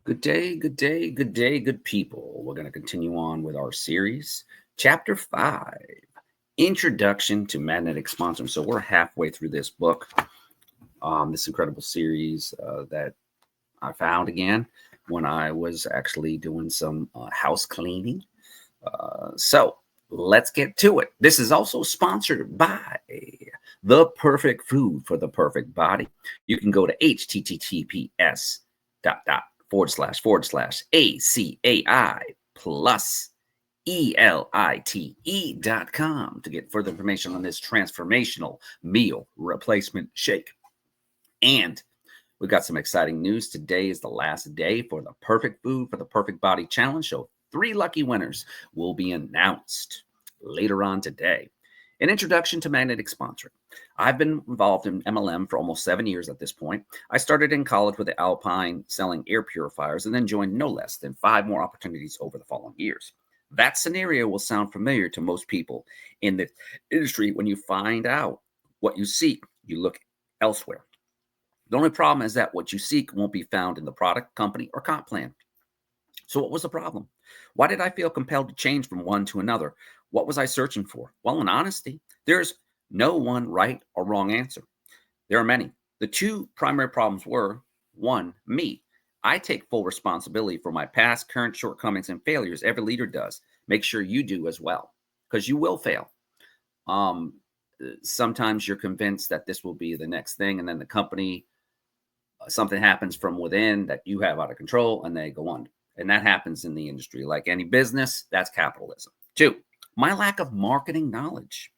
Good day, good day, good day, good people. We're going to continue on with our series, Chapter 5 Introduction to Magnetic Sponsor. So, we're halfway through this book, this incredible series that I found again when I was actually doing some house cleaning. So, let's get to it. This is also sponsored by The Perfect Food for the Perfect Body. You can go to https dot dot // ACAI plus ELITE.com to get further information on this transformational meal replacement shake. And we've got some exciting news. Today is the last day for the Perfect Food for the Perfect Body Challenge. So 3 lucky winners will be announced later on today. An introduction to magnetic sponsoring. I've been involved in MLM for almost 7 years at this point. I started in college with the Alpine selling air purifiers and then joined no less than 5 more opportunities over the following years. That scenario will sound familiar to most people in the industry. When you find out what you seek, you look elsewhere. The only problem is that what you seek won't be found in the product, company, or comp plan. So, what was the problem? Why did I feel compelled to change from one to another? What was I searching for? Well, in honesty, there's no one right or wrong answer. There are many. The 2 primary problems were: 1, me. I take full responsibility for my past, current shortcomings, and failures. Every leader does. Make sure you do as well, because you will fail. Um, Sometimes you're convinced that this will be the next thing, and then the company something happens from within that you have out of control and they go under. And that happens in the industry. Like any business, that's capitalism. 2, my lack of marketing knowledge.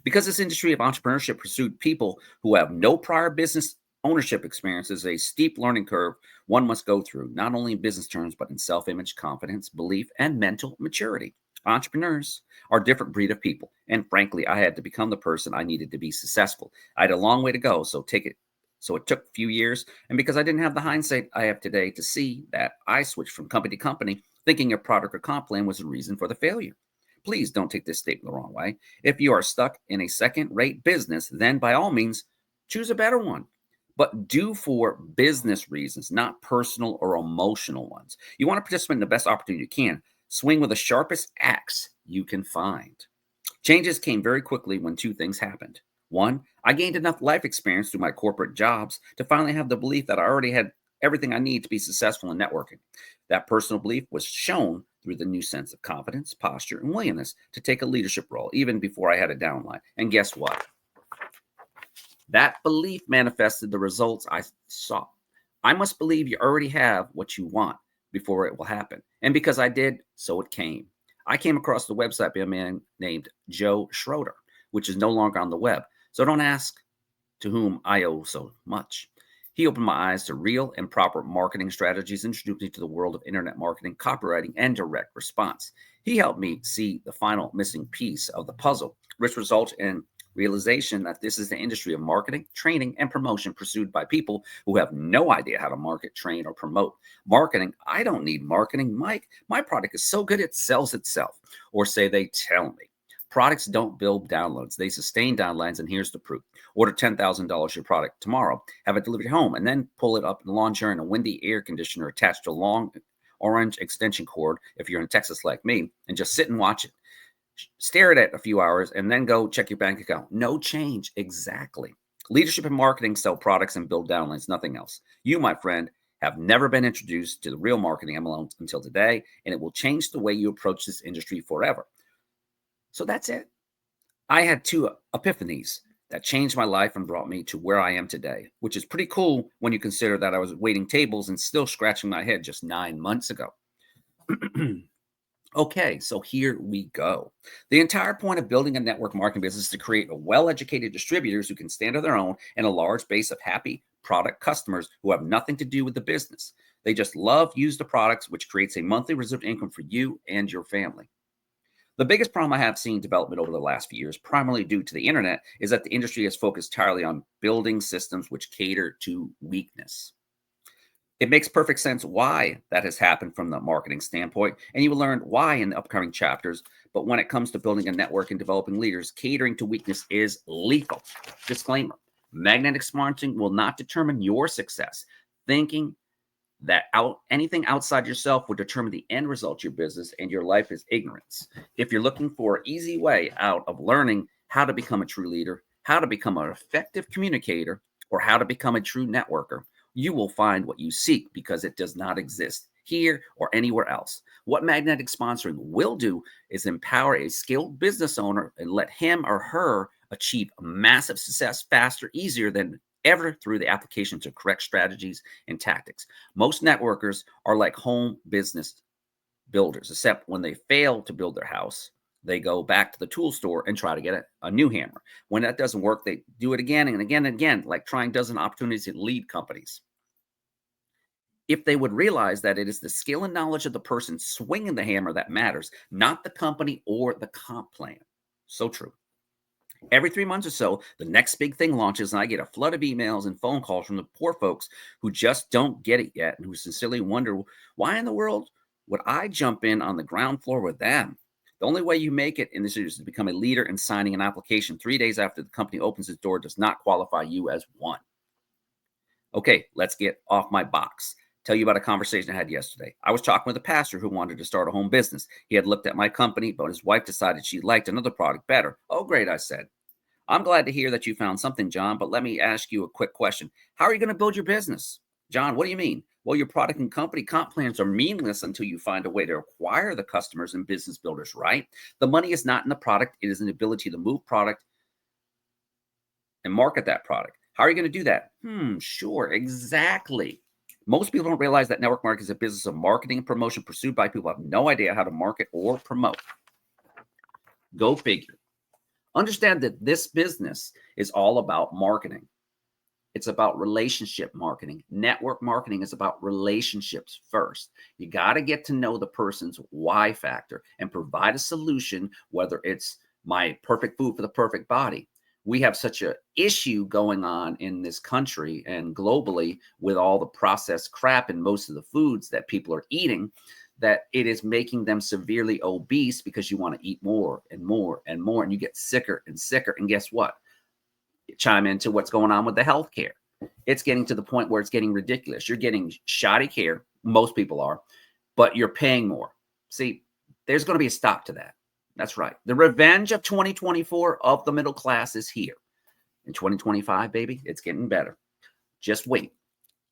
Because this industry of entrepreneurship pursued people who have no prior business ownership experience is a steep learning curve one must go through, not only in business terms, but in self image, confidence, belief, and mental maturity. Entrepreneurs are a different breed of people. And frankly, I had to become the person I needed to be successful. I had a long way to go, so it took a few years. And because I didn't have the hindsight I have today to see that, I switched from company to company, thinking a product or comp plan was the reason for the failure. Please don't take this statement the wrong way. If you are stuck in a second rate business, then by all means, choose a better one. But do for business reasons, not personal or emotional ones. You want to participate in the best opportunity you can. Swing with the sharpest axe you can find. Changes came very quickly when 2 things happened. 1, I gained enough life experience through my corporate jobs to finally have the belief that I already had everything I need to be successful in networking. That personal belief was shown through the new sense of confidence, posture, and willingness to take a leadership role, even before I had a downline. And guess what? That belief manifested the results I saw. I must believe you already have what you want before it will happen. And because I did, so it came. I came across the website by a man named Joe Schroeder, which is no longer on the web. So don't ask to whom I owe so much. He opened my eyes to real and proper marketing strategies, introduced me to the world of internet marketing, copywriting, and direct response. He helped me see the final missing piece of the puzzle, which resulted in realization that this is the industry of marketing, training, and promotion pursued by people who have no idea how to market, train, or promote. Marketing, I don't need marketing, Mike. My product is so good it sells itself. Or say they tell me. Products don't build downloads. They sustain downlines, and here's the proof. Order $10,000 your product tomorrow, have it delivered home, and then pull it up in the lawn chair in a windy air conditioner attached to a long orange extension cord if you're in Texas like me, and just sit and watch it. Stare at it a few hours, and then go check your bank account. No change. Exactly. Leadership and marketing sell products and build downlines, nothing else. You, my friend, have never been introduced to the real marketing MLM until today, and it will change the way you approach this industry forever. So that's it. I had 2 epiphanies that changed my life and brought me to where I am today, which is pretty cool when you consider that I was waiting tables and still scratching my head just 9 months ago. Okay, so here we go. The entire point of building a network marketing business is to create well-educated distributors who can stand on their own and a large base of happy product customers who have nothing to do with the business. They just love, use the products, which creates a monthly reserved income for you and your family. The biggest problem I have seen development over the last few years, primarily due to the internet, is that the industry has focused entirely on building systems which cater to weakness. It makes perfect sense why that has happened from the marketing standpoint, and you will learn why in the upcoming chapters. But when it comes to building a network and developing leaders, catering to weakness is lethal. Disclaimer: magnetic sponsoring will not determine your success. Thinking That anything outside yourself will determine the end result of your business, and your life is ignorance. If you're looking for an easy way out of learning how to become a true leader, how to become an effective communicator, or how to become a true networker, you will find what you seek, because it does not exist here or anywhere else. What magnetic sponsoring will do is empower a skilled business owner and let him or her achieve massive success faster, easier than ever through the application to correct strategies and tactics. Most networkers are like home business builders, except when they fail to build their house, they go back to the tool store and try to get a new hammer. When that doesn't work, they do it again and again and again, like trying dozen opportunities to lead companies. If they would realize that it is the skill and knowledge of the person swinging the hammer that matters, not the company or the comp plan. So true. Every 3 months or so, the next big thing launches, and I get a flood of emails and phone calls from the poor folks who just don't get it yet and who sincerely wonder, why in the world would I jump in on the ground floor with them? The only way you make it in this is to become a leader, and signing an application 3 days after the company opens its door does not qualify you as one. Okay, let's get off my box. Tell you about a conversation I had yesterday. I was talking with a pastor who wanted to start a home business. He had looked at my company, but his wife decided she liked another product better. Oh, great, I said. I'm glad to hear that you found something, John, but let me ask you a quick question. How are you going to build your business? John, what do you mean? Well, your product and company comp plans are meaningless until you find a way to acquire the customers and business builders, right? The money is not in the product. It is an ability to move product and market that product. How are you going to do that? Sure, exactly. Most people don't realize that network marketing is a business of marketing and promotion pursued by people who have no idea how to market or promote. Go figure. Understand that this business is all about marketing. It's about relationship marketing. Network marketing is about relationships first. You got to get to know the person's why factor and provide a solution, whether it's my perfect food for the perfect body. We have such an issue going on in this country and globally with all the processed crap in most of the foods that people are eating, that it is making them severely obese, because you want to eat more and more and more, and you get sicker and sicker. And guess what? You chime into what's going on with the healthcare. It's getting to the point where it's getting ridiculous. You're getting shoddy care, most people are, but you're paying more. See, there's going to be a stop to that. That's right. The revenge of 2024 of the middle class is here. In 2025, baby, it's getting better. Just wait.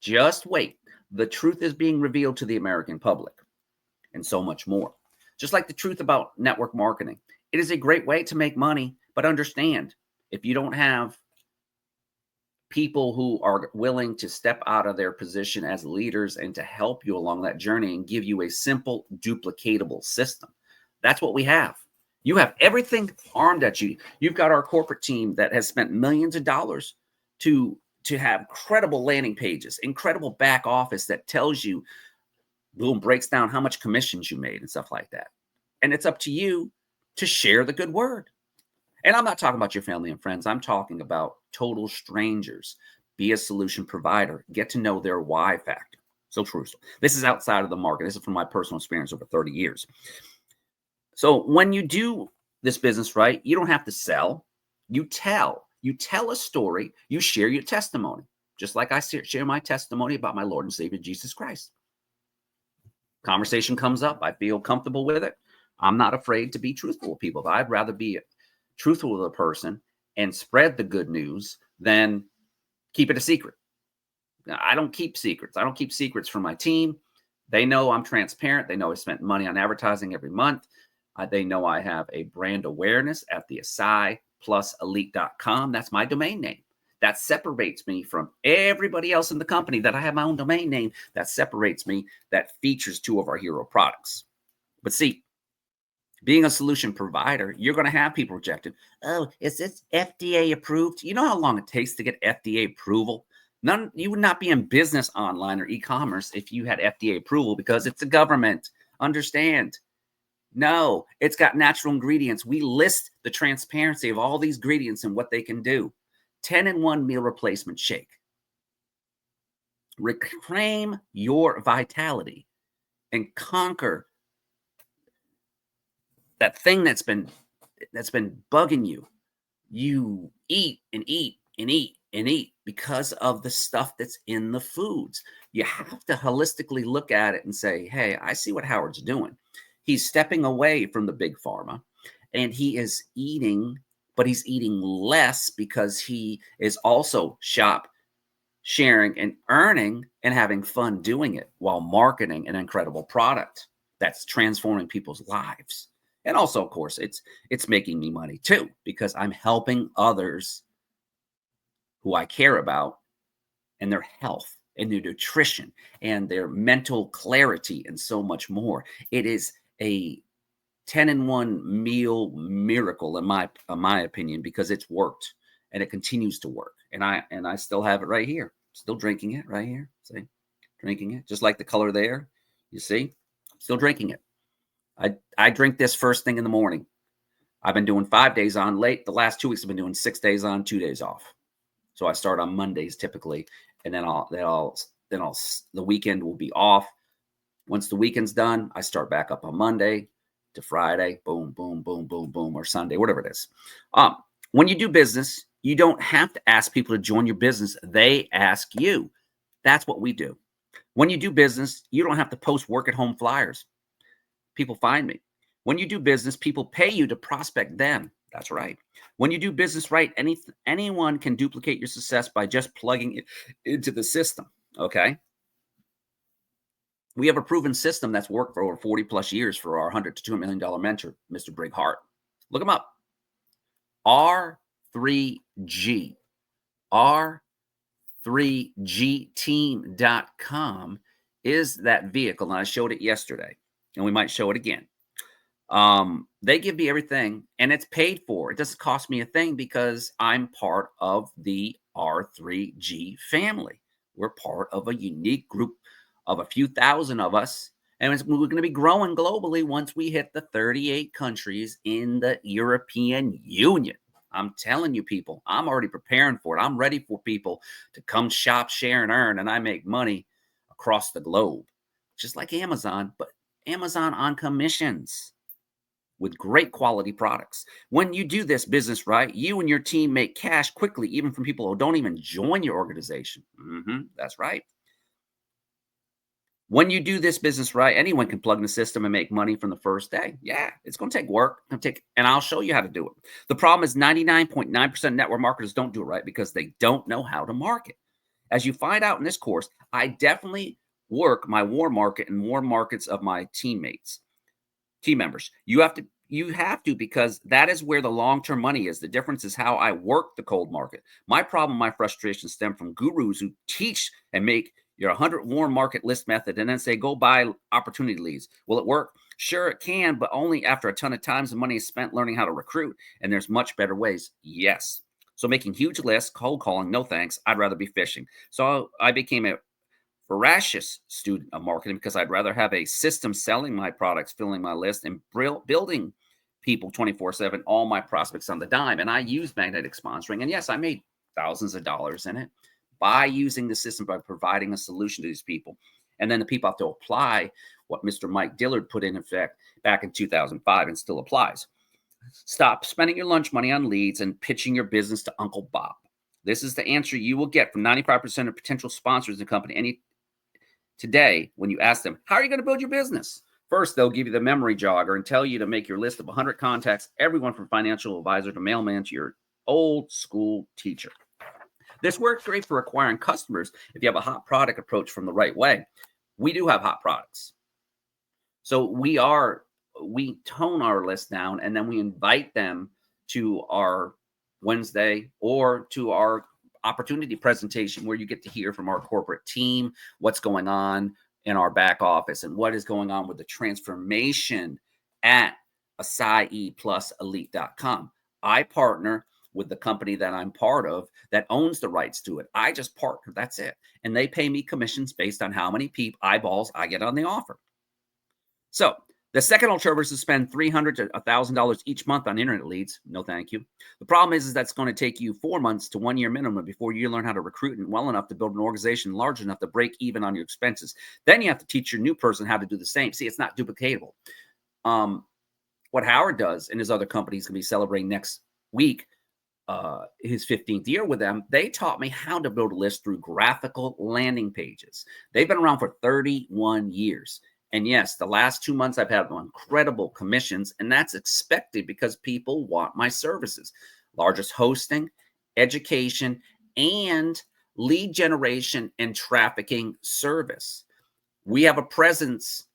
Just wait. The truth is being revealed to the American public, and so much more. Just like the truth about network marketing. It is a great way to make money, but understand, if you don't have people who are willing to step out of their position as leaders and to help you along that journey and give you a simple, duplicatable system, that's what we have. You have everything armed at you. You've got our corporate team that has spent millions of dollars to have credible landing pages, incredible back office that tells you, boom, breaks down how much commissions you made and stuff like that. And it's up to you to share the good word. And I'm not talking about your family and friends. I'm talking about total strangers. Be a solution provider. Get to know their why factor. So crucial. This is outside of the market. This is from my personal experience over 30 years. So when you do this business right, you don't have to sell. You tell. You tell a story. You share your testimony. Just like I share my testimony about my Lord and Savior, Jesus Christ. Conversation comes up. I feel comfortable with it. I'm not afraid to be truthful with people. I'd rather be truthful with a person and spread the good news than keep it a secret. Now, I don't keep secrets. I don't keep secrets from my team. They know I'm transparent. They know I spent money on advertising every month. They know I have a brand awareness at the ASIPluselite.com. That's my domain name. That separates me from everybody else in the company, that I have my own domain name that separates me, that features two of our hero products. But see, being a solution provider, you're going to have people rejected. Oh, is this FDA approved? You know how long it takes to get FDA approval? You would not be in business online or e-commerce if you had FDA approval, because it's a government. Understand? No, it's got natural ingredients. We list the transparency of all these ingredients and what they can do. 10-in-1 meal replacement shake. Reclaim your vitality and conquer that thing that's been bugging you. You eat and eat and eat and eat because of the stuff that's in the foods. You have to holistically look at it and say, hey, I see what Howard's doing. He's stepping away from the big pharma and he is eating, but he's eating less because he is also sharing and earning and having fun doing it while marketing an incredible product that's transforming people's lives. And also, of course, it's making me money too because I'm helping others who I care about and their health and their nutrition and their mental clarity and so much more. It is a 10-in-1 meal miracle in my opinion because it's worked and it continues to work. And I still have it right here. Still drinking it right here. See? Drinking it. Just like the color there. You see? Still drinking it. I drink this first thing in the morning. I've been doing 5 days on late. The last 2 weeks I've been doing 6 days on, 2 days off. So I start on Mondays typically, and then the weekend will be off. Once the weekend's done, I start back up on Monday to Friday, boom, boom, boom, boom, boom, or Sunday, whatever it is. When you do business, you don't have to ask people to join your business. They ask you. That's what we do. When you do business, you don't have to post work at home flyers. People find me. When you do business, people pay you to prospect them. That's right. When you do business right, anyone can duplicate your success by just plugging it into the system. Okay. We have a proven system that's worked for over 40 plus years for our $100 to $2 million mentor, Mr. Brig Hart. Look him up. R3G. R3Gteam.com is that vehicle. And I showed it yesterday, and we might show it again. They give me everything and it's paid for. It doesn't cost me a thing because I'm part of the R3G family. We're part of a unique group of a few thousand of us. And we're going to be growing globally once we hit the 38 countries in the European Union. I'm telling you, people, I'm already preparing for it. I'm ready for people to come shop, share, and earn, and I make money across the globe, just like Amazon, but Amazon on commissions with great quality products. When you do this business right, you and your team make cash quickly, even from people who don't even join your organization. That's right. When you do this business right, anyone can plug in the system and make money from the first day. Yeah, it's going to take work. And I'll show you how to do it. The problem is 99.9% network marketers don't do it right because they don't know how to market. As you find out in this course, I definitely work my warm market and warm markets of my team members. You have to because that is where the long-term money is. The difference is how I work the cold market. My problem, my frustration stem from gurus who teach and make your 100 warm market list method and then say, go buy opportunity leads. Will it work? Sure, it can, but only after a ton of times and money is spent learning how to recruit. And there's much better ways. Yes. So making huge lists, cold calling, no thanks. I'd rather be fishing. So I became a voracious student of marketing because I'd rather have a system selling my products, filling my list, and building people 24/7, all my prospects on the dime. And I use magnetic sponsoring. And yes, I made thousands of dollars in it by using the system, by providing a solution to these people. And then the people have to apply what Mr. Mike Dillard put in effect back in 2005 and still applies. Stop spending your lunch money on leads and pitching your business to Uncle Bob. This is the answer you will get from 95% of potential sponsors in the company today when you ask them, how are you going to build your business? First, they'll give you the memory jogger and tell you to make your list of 100 contacts, everyone from financial advisor to mailman to your old school teacher. This works great for acquiring customers if you have a hot product approach from the right way. We do have hot products. So we tone our list down and then we invite them to our Wednesday or to our opportunity presentation where you get to hear from our corporate team what's going on in our back office and what is going on with the transformation at AcaiPlusElite.com. I partner with the company that I'm part of that owns the rights to it. I just partner, that's it. And they pay me commissions based on how many eyeballs I get on the offer. So the second alternative is to spend $300 to $1,000 each month on internet leads. No, thank you. The problem is that's going to take you 4 months to 1 year minimum before you learn how to recruit and well enough to build an organization large enough to break even on your expenses. Then you have to teach your new person how to do the same. See, it's not duplicatable. What Howard does and his other companies going to be celebrating next week his 15th year with them, they taught me how to build a list through graphical landing pages. They've been around for 31 years. And yes, the last 2 months I've had incredible commissions, and that's expected because people want my services. Largest hosting, education, and lead generation and trafficking service. We have a presence.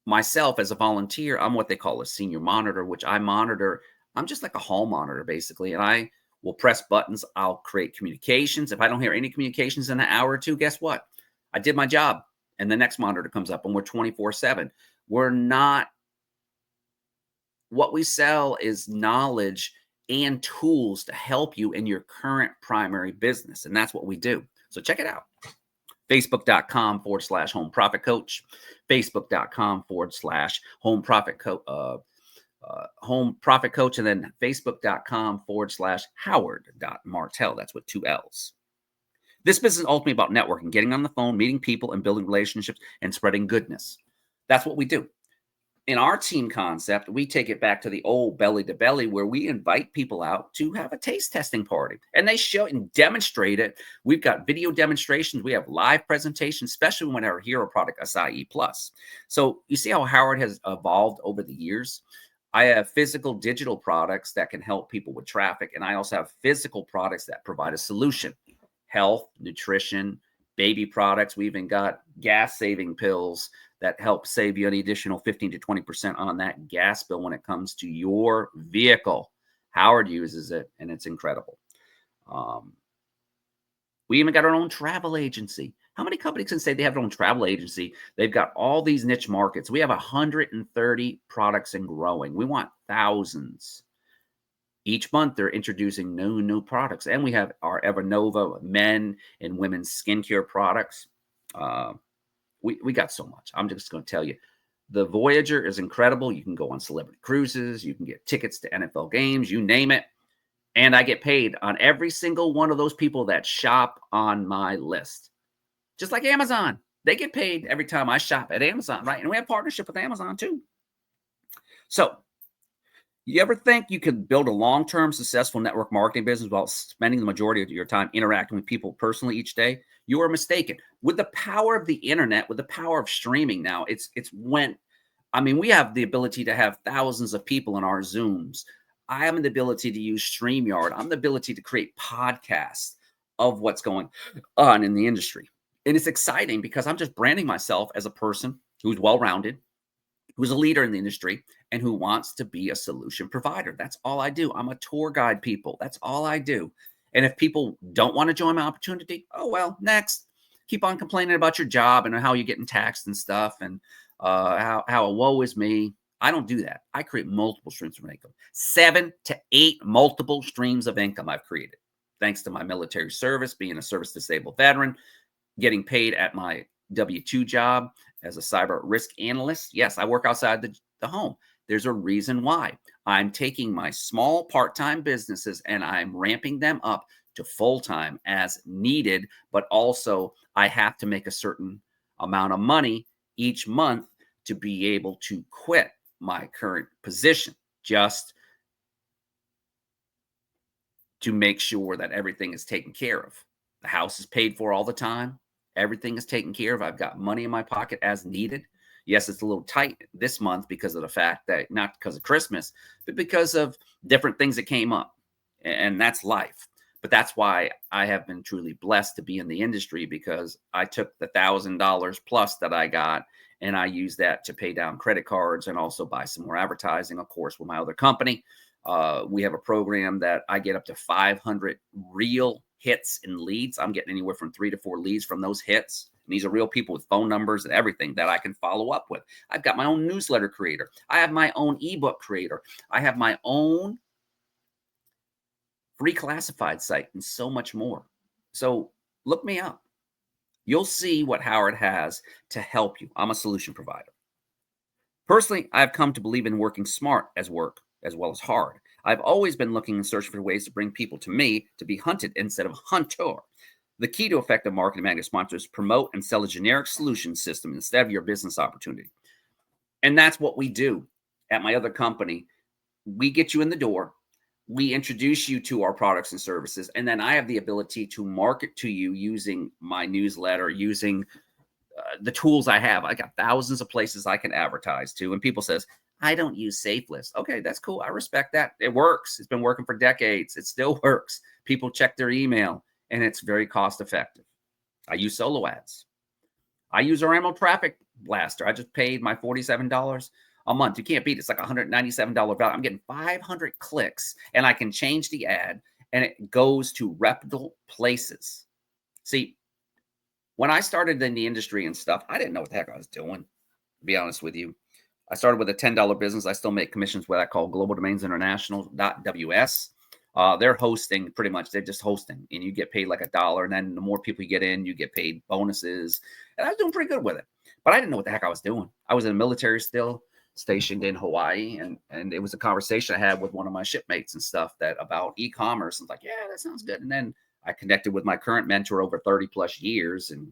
Myself as a volunteer, I'm what they call a senior monitor, which I monitor. I'm just like a hall monitor, basically. And I will press buttons. I'll create communications. If I don't hear any communications in an hour or two, guess what? I did my job. And the next monitor comes up and we're 24/7. We're not, what we sell is knowledge and tools to help you in your current primary business. And that's what we do. So check it out. Facebook.com/home profit coach, Facebook.com/home profit coach, home profit coach, and then Facebook.com/Howard.Martell. That's with 2 L's. This business is ultimately about networking, getting on the phone, meeting people, and building relationships and spreading goodness. That's what we do. In our team concept, we take it back to the old belly to belly where we invite people out to have a taste testing party and they show and demonstrate it. We've got video demonstrations. We have live presentations, especially when our hero product, Acai Plus. So you see how Howard has evolved over the years. I have physical digital products that can help people with traffic. And I also have physical products that provide a solution, health, nutrition, baby products. We even got gas saving pills that help save you an additional 15 to 20% on that gas bill when it comes to your vehicle. Howard uses it, and it's incredible. We even got our own travel agency. How many companies can say they have their own travel agency? They've got all these niche markets. We have 130 products and growing. We want thousands. Each month, they're introducing new products. And we have our Evernova men and women's skincare products. We got so much. I'm just going to tell you. The Voyager is incredible. You can go on celebrity cruises. You can get tickets to NFL games. You name it. And I get paid on every single one of those people that shop on my list. Just like Amazon. They get paid every time I shop at Amazon, right? And we have partnership with Amazon too. So, you ever think you could build a long-term successful network marketing business while spending the majority of your time interacting with people personally each day? You are mistaken. With the power of the internet, with the power of streaming now, it's when, we have the ability to have thousands of people in our Zooms. I have the ability to use StreamYard. I'm the ability to create podcasts of what's going on in the industry. And it's exciting because I'm just branding myself as a person who's well-rounded, who's a leader in the industry, and who wants to be a solution provider. That's all I do. I'm a tour guide, people. That's all I do. And if people don't want to join my opportunity, oh, well, next. Keep on complaining about your job and how you're getting taxed and stuff and how woe is me. I don't do that. I create multiple streams of income. 7 to 8 multiple streams of income I've created. Thanks to my military service, being a service-disabled veteran, getting paid at my W-2 job as a cyber risk analyst. Yes, I work outside the home. There's a reason why. I'm taking my small part-time businesses and I'm ramping them up to full-time as needed, but also I have to make a certain amount of money each month to be able to quit my current position, just to make sure that everything is taken care of. The house is paid for all the time. Everything is taken care of. I've got money in my pocket as needed. Yes, it's a little tight this month because of the fact that, not because of Christmas, but because of different things that came up. And that's life. But that's why I have been truly blessed to be in the industry, because I took the $1,000 plus that I got and I used that to pay down credit cards and also buy some more advertising, of course, with my other company. We have a program that I get up to 500 real hits and leads. I'm getting anywhere from 3 to 4 leads from those hits. And these are real people with phone numbers and everything that I can follow up with. I've got my own newsletter creator. I have my own ebook creator. I have my own free classified site and so much more. So look me up. You'll see what Howard has to help you. I'm a solution provider. Personally, I've come to believe in working smart as work as well as hard. I've always been looking and searching for ways to bring people to me to be hunted instead of hunter. The key to effective marketing magnet sponsors is promote and sell a generic solution system instead of your business opportunity. And that's what we do at my other company. We get you in the door. we introduce you to our products and services, and then I have the ability to market to you using my newsletter, using the tools I have. I got thousands of places I can advertise to. And people says, I don't use SafeList. Okay, that's cool. I respect that. It works. It's been working for decades. It still works. People check their email, and it's very cost effective. I use solo ads. I use our Emerald Traffic Blaster. I just paid my $47 a month. You can't beat it. It's like $197 value. I'm getting 500 clicks, and I can change the ad, and it goes to reputable places. See, when I started in the industry and stuff, I didn't know what the heck I was doing, to be honest with you. I started with a $10 business. I still make commissions with what I call Global Domains International.ws. They're hosting pretty much. They're just hosting, and you get paid like $1. And then the more people you get in, you get paid bonuses. And I was doing pretty good with it, but I didn't know what the heck I was doing. I was in the military still, stationed in Hawaii, and it was a conversation I had with one of my shipmates and stuff that about e-commerce. And like, yeah, that sounds good. And then I connected with my current mentor over 30 plus years, and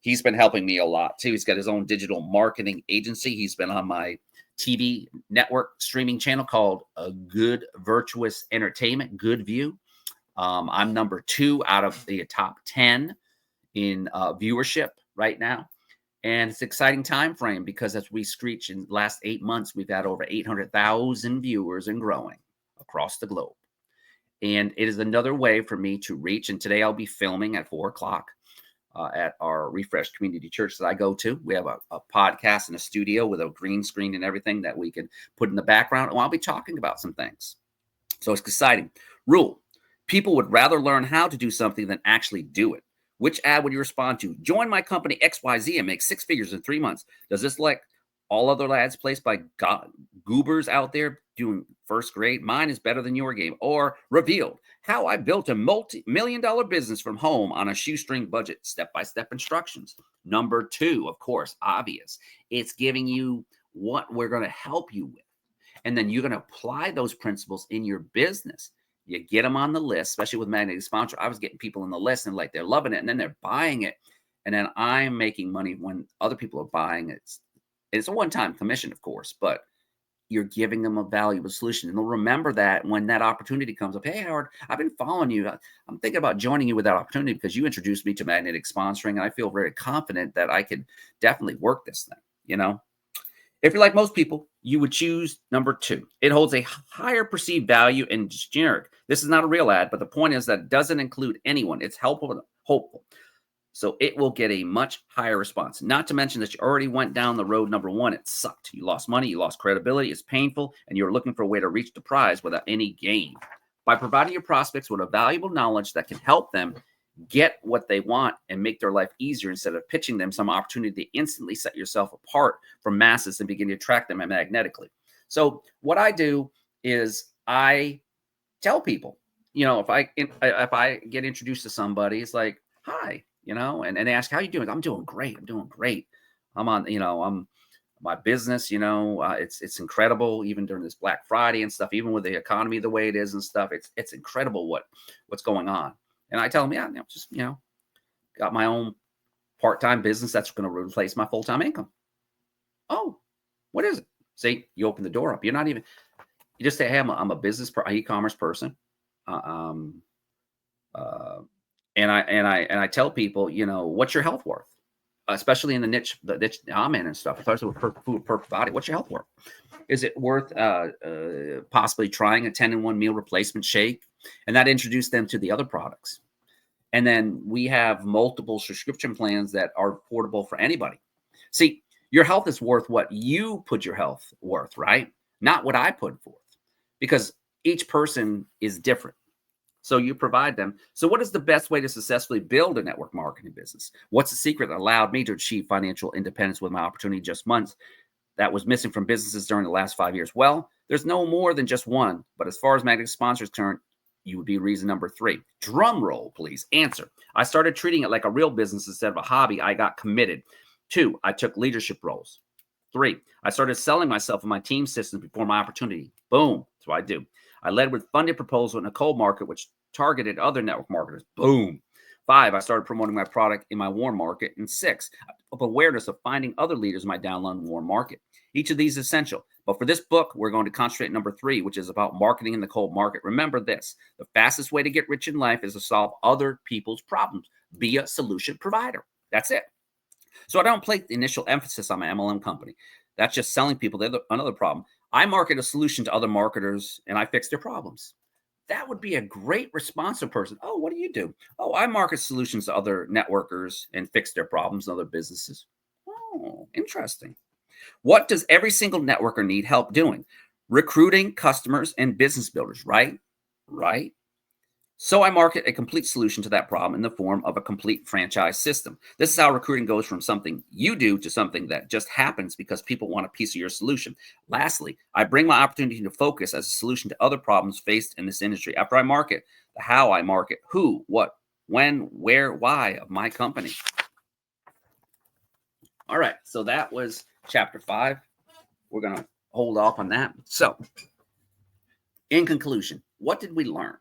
he's been helping me a lot too. He's got his own digital marketing agency. He's been on my TV network streaming channel called Good Virtuous Entertainment, Good View. I'm number 2 out of the top 10 in viewership right now. And it's an exciting time frame because as we screech in the last 8 months, we've had over 800,000 viewers and growing across the globe. And it is another way for me to reach. And today I'll be filming at 4 o'clock at our Refreshed Community Church that I go to. We have a podcast in a studio with a green screen and everything that we can put in the background. And I'll be talking about some things. So it's exciting. Rule: people would rather learn how to do something than actually do it. Which ad would you respond to? Join my company XYZ and make 6 figures in 3 months. Does this like all other ads placed by goobers out there doing first grade? Mine is better than your game. Or revealed how I built a multi-million-dollar business from home on a shoestring budget, step-by-step instructions. Number 2, of course, obvious. It's giving you what we're going to help you with. And then you're going to apply those principles in your business. You get them on the list, especially with magnetic sponsor. I was getting people on the list and like they're loving it, and then they're buying it. And then I'm making money when other people are buying it. It's a one-time commission, of course, but you're giving them a valuable solution. And they'll remember that when that opportunity comes up. Hey, Howard, I've been following you. I'm thinking about joining you with that opportunity because you introduced me to magnetic sponsoring. And I feel very confident that I could definitely work this thing. You know, if you're like most people, you would choose number 2. It holds a higher perceived value and is generic. This is not a real ad, but the point is that it doesn't include anyone. It's hopeful. So it will get a much higher response. Not to mention that you already went down the road number 1. It sucked. You lost money. You lost credibility. It's painful. And you're looking for a way to reach the prize without any gain. By providing your prospects with a valuable knowledge that can help them get what they want and make their life easier instead of pitching them some opportunity to instantly set yourself apart from masses and begin to attract them magnetically. So what I do is I tell people, you know, if I get introduced to somebody, it's like, hi. You know, and they ask, how you doing? I'm doing great. I'm doing great. I'm on, you know, my business, you know, it's incredible. Even during this Black Friday and stuff, even with the economy the way it is and stuff, it's incredible what's going on. And I tell them, yeah, just, you know, got my own part-time business that's going to replace my full-time income. Oh, what is it? See, you open the door up. You're not even, you just say, hey, I'm a business, e-commerce person. And I tell people, you know, what's your health worth? Especially in the niche I'm in and stuff. Especially with food, perfect body. What's your health worth? Is it worth possibly trying a 10-in-1 meal replacement shake? And that introduced them to the other products. And then we have multiple subscription plans that are portable for anybody. See, your health is worth what you put your health worth, right? Not what I put forth, because each person is different. So you provide them. So what is the best way to successfully build a network marketing business? What's the secret that allowed me to achieve financial independence with my opportunity just months that was missing from businesses during the last 5 years? Well, there's no more than just one. But as far as magnetic sponsors concerned, you would be reason number 3. Drum roll, please. Answer: I started treating it like a real business instead of a hobby. I got committed. 2, I took leadership roles. 3, I started selling myself and my team systems before my opportunity. Boom. That's what I do. I led with funded proposal in a cold market, which targeted other network marketers. Boom. 5, I started promoting my product in my warm market. And 6, of awareness of finding other leaders in my downline warm market. Each of these is essential. But for this book, we're going to concentrate on number 3, which is about marketing in the cold market. Remember this: the fastest way to get rich in life is to solve other people's problems. Be a solution provider. That's it. So I don't place the initial emphasis on my MLM company. That's just selling people another problem. I market a solution to other marketers and I fix their problems. That would be a great responsive person. Oh, what do you do? Oh, I market solutions to other networkers and fix their problems in other businesses. Oh, interesting. What does every single networker need help doing? Recruiting customers and business builders, right? Right. So I market a complete solution to that problem in the form of a complete franchise system. This is how recruiting goes from something you do to something that just happens because people want a piece of your solution. Lastly, I bring my opportunity to focus as a solution to other problems faced in this industry. After I market the how, I market who, what, when, where, why of my company. All right, so that was chapter 5. We're going to hold off on that. So, in conclusion, what did we learn?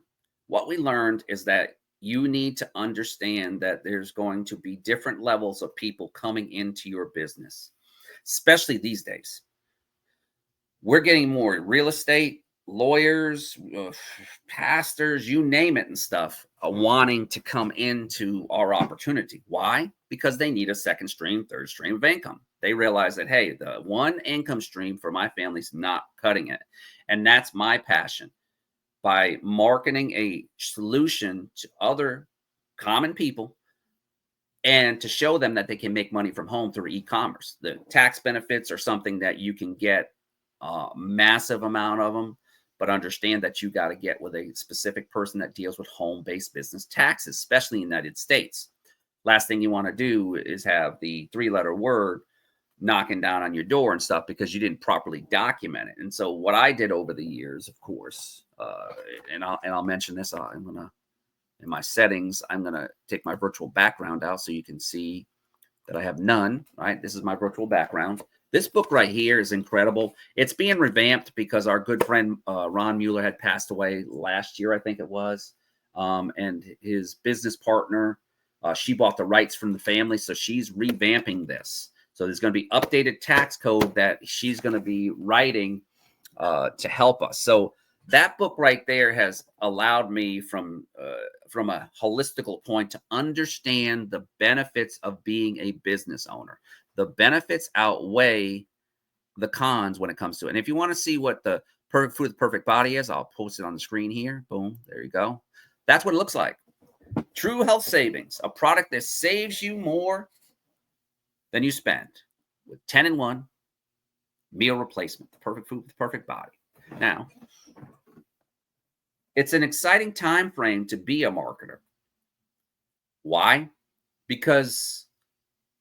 What we learned is that you need to understand that there's going to be different levels of people coming into your business, especially these days. We're getting more real estate, lawyers, pastors, you name it and stuff, wanting to come into our opportunity. Why? Because they need a second stream, third stream of income. They realize that, hey, the one income stream for my family's not cutting it. And that's my passion. By marketing a solution to other common people and to show them that they can make money from home through e-commerce. The tax benefits are something that you can get a massive amount of them, but understand that you got to get with a specific person that deals with home-based business taxes, especially in the United States. Last thing you want to do is have the 3-letter word knocking down on your door and stuff because you didn't properly document it. And so what I did over the years, of course, and I'll mention this, I'm gonna, in my settings, I'm gonna take my virtual background out so you can see that I have none. Right, this is my virtual background. This book right here is incredible. It's being revamped because our good friend Ron Mueller had passed away last year, I think it was, and his business partner, she bought the rights from the family, so she's revamping this. So there's going to be updated tax code that she's going to be writing to help us. So that book right there has allowed me from a holistical point to understand the benefits of being a business owner. The benefits outweigh the cons when it comes to it. And if you want to see what the perfect food, the perfect body is, I'll post it on the screen here. Boom, there you go. That's what it looks like. True Health Savings, a product that saves you more than you spend, with 10-in-1 meal replacement, the perfect food, the perfect body. Now, it's an exciting time frame to be a marketer. Why? Because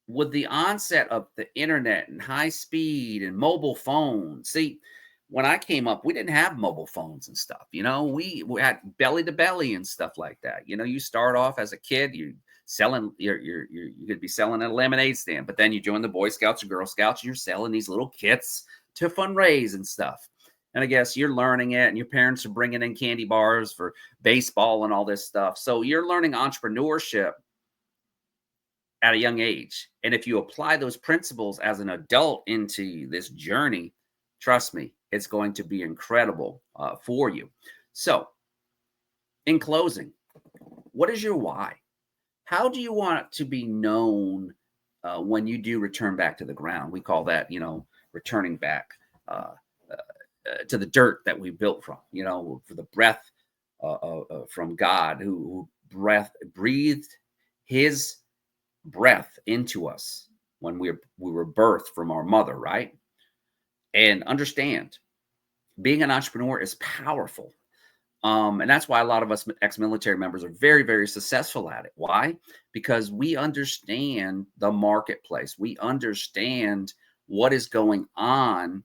with the onset of the internet and high speed and mobile phones, see, when I came up, we didn't have mobile phones and stuff. You know, we had belly to belly and stuff like that. You know, you start off as a kid, you could be selling at a lemonade stand, but then you join the Boy Scouts or Girl Scouts and you're selling these little kits to fundraise and stuff. And I guess you're learning it, and your parents are bringing in candy bars for baseball and all this stuff. So you're learning entrepreneurship at a young age. And if you apply those principles as an adult into this journey, trust me, it's going to be incredible for you. So in closing, what is your why? How do you want to be known when you do return back to the ground? We call that, returning back to the dirt that we built from, for the breath from God who breathed his breath into us when we were birthed from our mother, right? And understand, being an entrepreneur is powerful. And that's why a lot of us ex-military members are very, very successful at it. Why? Because we understand the marketplace. We understand what is going on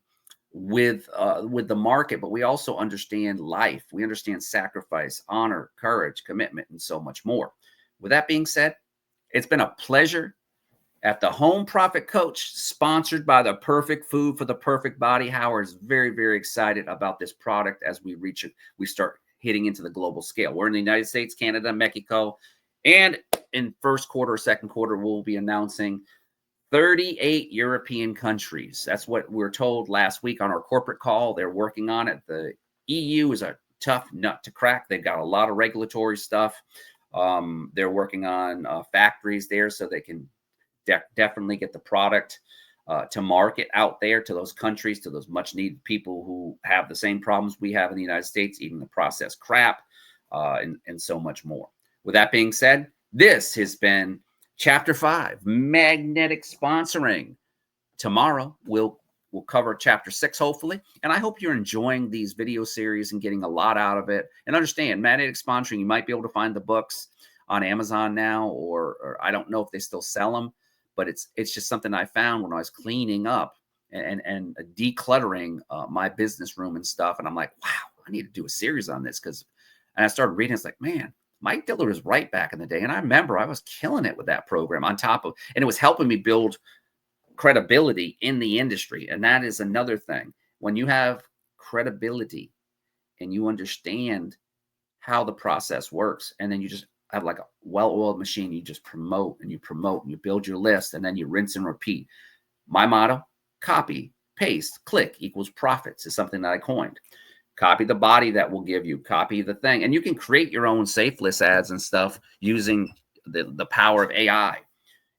with the market, but we also understand life. We understand sacrifice, honor, courage, commitment, and so much more. With that being said, it's been a pleasure at the Home Profit Coach, sponsored by the Perfect Food for the Perfect Body. Howard is very, very excited about this product as we start hitting into the global scale. We're in the United States, Canada, Mexico, and in first quarter or second quarter, we'll be announcing 38 European countries. That's what we're told last week on our corporate call. They're working on it. The EU is a tough nut to crack. They've got a lot of regulatory stuff. They're working on factories there so they can definitely get the product to market out there to those countries, to those much needed people who have the same problems we have in the United States, eating the processed crap, and so much more. With that being said, this has been Chapter 5, magnetic sponsoring. Tomorrow we'll cover Chapter 6, hopefully. And I hope you're enjoying these video series and getting a lot out of it. And understand, magnetic sponsoring, you might be able to find the books on Amazon now, or I don't know if they still sell them, but it's just something I found when I was cleaning up and decluttering my business room and stuff. And I'm like, wow, I need to do a series on this, and I started reading. It's like, man, Mike Diller was right back in the day. And I remember I was killing it with that program on top of, and it was helping me build credibility in the industry. And that is another thing. When you have credibility and you understand how the process works, and then you just have like a well-oiled machine, you just promote and you build your list, and then you rinse and repeat. My motto: copy, paste, click equals profits is something that I coined. Copy the body that will give you, copy the thing. And you can create your own safe list ads and stuff using the power of AI.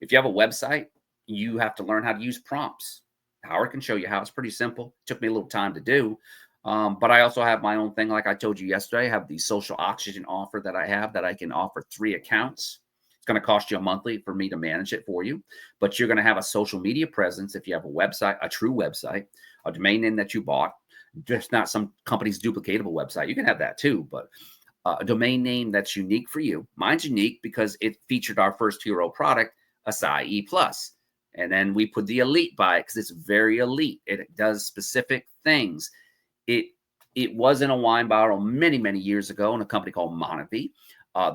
If you have a website, you have to learn how to use prompts. Howard can show you how. It's pretty simple. It took me a little time to do. But I also have my own thing. Like I told you yesterday, I have the social oxygen offer that I have that I can offer 3 accounts. It's going to cost you a monthly for me to manage it for you. But you're going to have a social media presence if you have a website, a true website, a domain name that you bought. Just not some company's duplicatable website. You can have that too, but a domain name that's unique for you. Mine's unique because it featured our first hero product, Acai E+. And then we put the elite by it because it's very elite. It does specific things. It was in a wine bottle many, many years ago in a company called Monavie.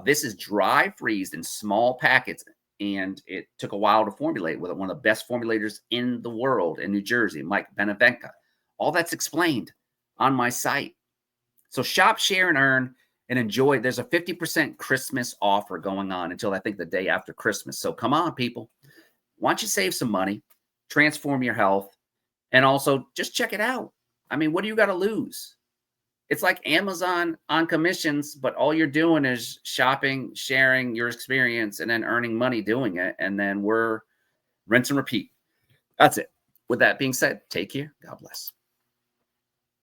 This is dry freezed in small packets, and it took a while to formulate with one of the best formulators in the world in New Jersey, Mike Benevenka. All that's explained on my site. So shop, share, and earn, and enjoy. There's a 50% Christmas offer going on until I think the day after Christmas. So come on, people. Why don't you save some money, transform your health, and also just check it out. I mean, what do you got to lose? It's like Amazon on commissions, but all you're doing is shopping, sharing your experience, and then earning money doing it. And then we're rinse and repeat. That's it. With that being said, take care. God bless.